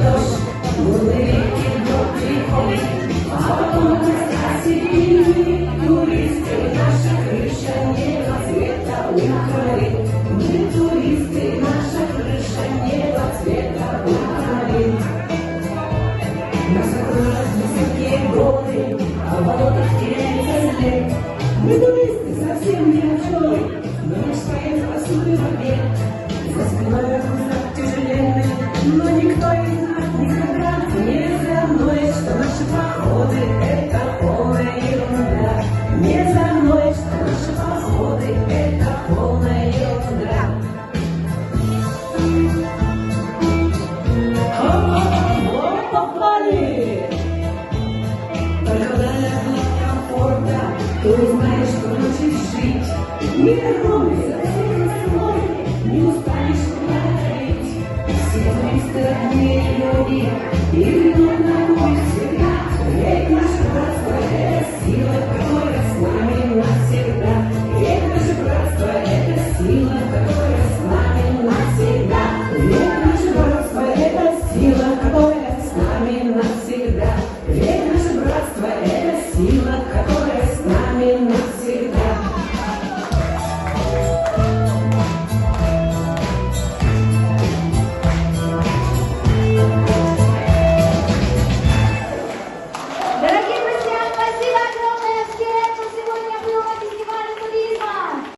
дождь, лунные реки вдруг приходят, а потом красивые туристы, наша крыша небо цвета ультрамарин. Мы туристы, наша крыша небо цвета ультрамарин. Нас окружают высокие горы, а в болотах теряется след. Мы туристы совсем не ученые, но мечтаем о супе в обед. За спиной рюкзак тяжеленный, но никто из нас никогда не заноет, что наши походы — это полная ерунда. Не заноет, что наши походы — это полная ерунда. Вот попали! Только вдали от комфорта ты узнаешь, что значит жить. Не торгуйся, не устанешь говорить. Все туристы родные люди, и